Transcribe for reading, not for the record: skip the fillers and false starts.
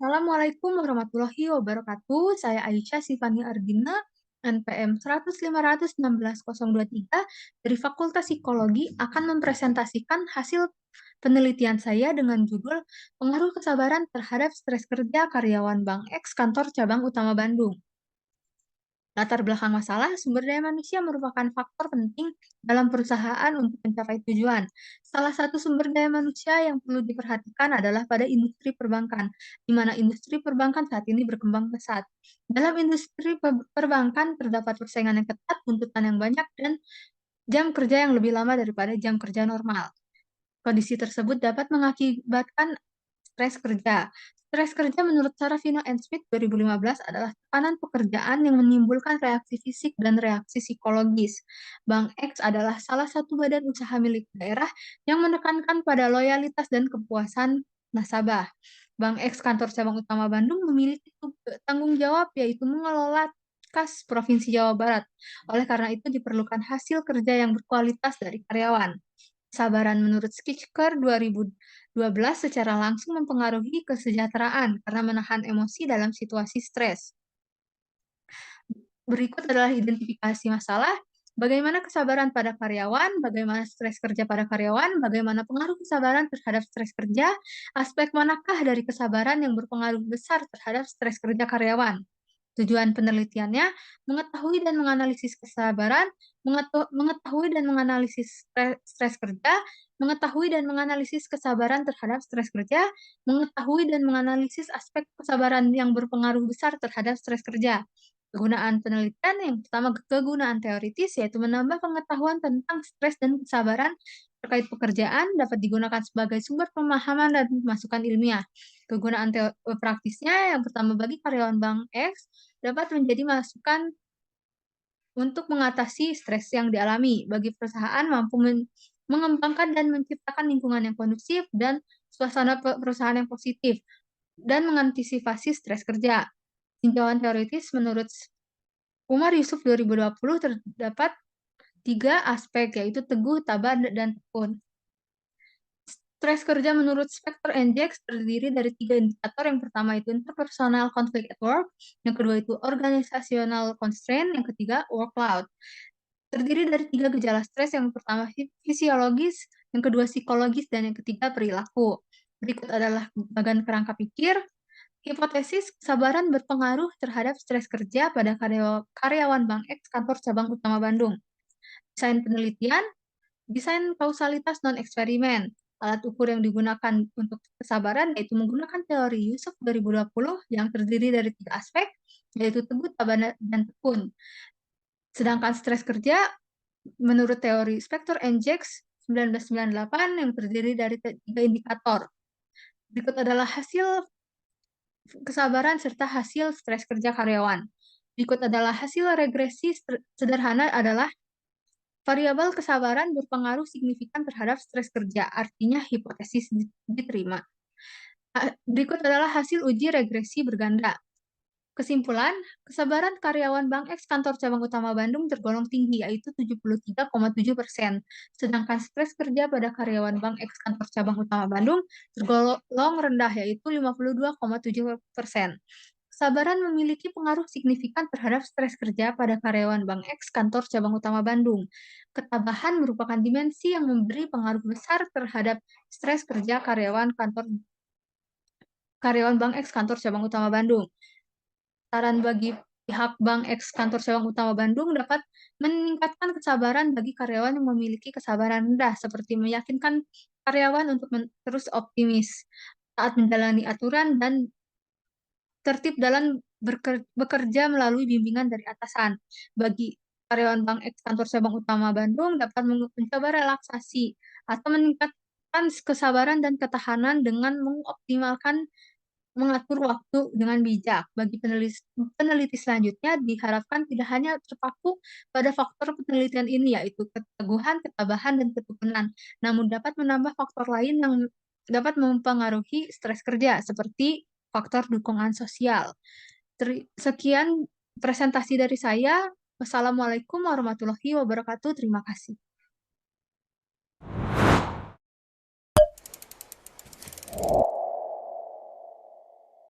Assalamualaikum warahmatullahi wabarakatuh. Saya Aisyah Sifani Ardina, NPM 105.16023 dari Fakultas Psikologi akan mempresentasikan hasil penelitian saya dengan judul Pengaruh Kesabaran Terhadap Stres Kerja Karyawan Bank X Kantor Cabang Utama Bandung. Latar belakang masalah, sumber daya manusia merupakan faktor penting dalam perusahaan untuk mencapai tujuan. Salah satu sumber daya manusia yang perlu diperhatikan adalah pada industri perbankan, di mana industri perbankan saat ini berkembang pesat. Dalam industri perbankan terdapat persaingan yang ketat, tuntutan yang banyak, dan jam kerja yang lebih lama daripada jam kerja normal. Kondisi tersebut dapat mengakibatkan stres kerja. Stres kerja menurut Sarafino and Smith 2015 adalah tekanan pekerjaan yang menimbulkan reaksi fisik dan reaksi psikologis. Bank X adalah salah satu badan usaha milik daerah yang menekankan pada loyalitas dan kepuasan nasabah. Bank X Kantor Cabang Utama Bandung memiliki tanggung jawab yaitu mengelola kas Provinsi Jawa Barat. Oleh karena itu diperlukan hasil kerja yang berkualitas dari karyawan. Kesabaran menurut Skitsker 2012 secara langsung mempengaruhi kesejahteraan karena menahan emosi dalam situasi stres. Berikut adalah identifikasi masalah, bagaimana kesabaran pada karyawan, bagaimana stres kerja pada karyawan, bagaimana pengaruh kesabaran terhadap stres kerja, aspek manakah dari kesabaran yang berpengaruh besar terhadap stres kerja karyawan. Tujuan penelitiannya mengetahui dan menganalisis kesabaran, mengetahui dan menganalisis stres kerja, mengetahui dan menganalisis kesabaran terhadap stres kerja, mengetahui dan menganalisis aspek kesabaran yang berpengaruh besar terhadap stres kerja. Kegunaan penelitian yang pertama, kegunaan teoritis, yaitu menambah pengetahuan tentang stres dan kesabaran terkait pekerjaan dapat digunakan sebagai sumber pemahaman dan masukan ilmiah. Kegunaan praktisnya yang pertama, bagi karyawan Bank X dapat menjadi masukan untuk mengatasi stres yang dialami. Bagi perusahaan mampu mengembangkan dan menciptakan lingkungan yang kondusif dan suasana perusahaan yang positif dan mengantisipasi stres kerja. Tinjauan teoritis menurut Umar Yusuf 2020 terdapat 3 aspek, yaitu teguh, tabah, dan tekun. Stres kerja menurut Spector and Jacks terdiri dari 3 indikator. Yang pertama itu interpersonal conflict at work, yang kedua itu organizational constraint, yang ketiga workload. Terdiri dari 3 gejala stres, yang pertama fisiologis, yang kedua psikologis, dan yang ketiga perilaku. Berikut adalah bagian kerangka pikir. Hipotesis kesabaran berpengaruh terhadap stres kerja pada karyawan Bank X Kantor Cabang Utama Bandung. Desain penelitian, desain kausalitas non-eksperimen. Alat ukur yang digunakan untuk kesabaran yaitu menggunakan teori Yusuf 2020 yang terdiri dari 3 aspek, yaitu teguh, tabah, dan tekun. Sedangkan stres kerja menurut teori Spector and Jacks 1998 yang terdiri dari 3 indikator. Berikut adalah hasil kesabaran serta hasil stres kerja karyawan. Berikut adalah hasil regresi sederhana adalah variabel kesabaran berpengaruh signifikan terhadap stres kerja, artinya hipotesis diterima. Berikut adalah hasil uji regresi berganda. Kesimpulan, kesabaran karyawan Bank X Kantor Cabang Utama Bandung tergolong tinggi, yaitu 73,7%. Sedangkan stres kerja pada karyawan Bank X Kantor Cabang Utama Bandung tergolong rendah, yaitu 52,7%. Kesabaran memiliki pengaruh signifikan terhadap stres kerja pada karyawan Bank X Kantor Cabang Utama Bandung. Ketabahan merupakan dimensi yang memberi pengaruh besar terhadap stres kerja karyawan Bank X Kantor Cabang Utama Bandung. Saran bagi pihak Bank X Kantor Cabang Utama Bandung dapat meningkatkan kesabaran bagi karyawan yang memiliki kesabaran rendah, seperti meyakinkan karyawan untuk terus optimis saat menjalani aturan dan tertib dalam bekerja melalui bimbingan dari atasan. Bagi karyawan Bank X Kantor Cabang Utama Bandung dapat mencoba relaksasi atau meningkatkan kesabaran dan ketahanan dengan mengoptimalkan mengatur waktu dengan bijak. Bagi peneliti selanjutnya diharapkan tidak hanya terpaku pada faktor penelitian ini, yaitu keteguhan, ketabahan, dan ketekunan, namun dapat menambah faktor lain yang dapat mempengaruhi stres kerja, seperti faktor dukungan sosial. Sekian presentasi dari saya. Wassalamualaikum warahmatullahi wabarakatuh. Terima kasih.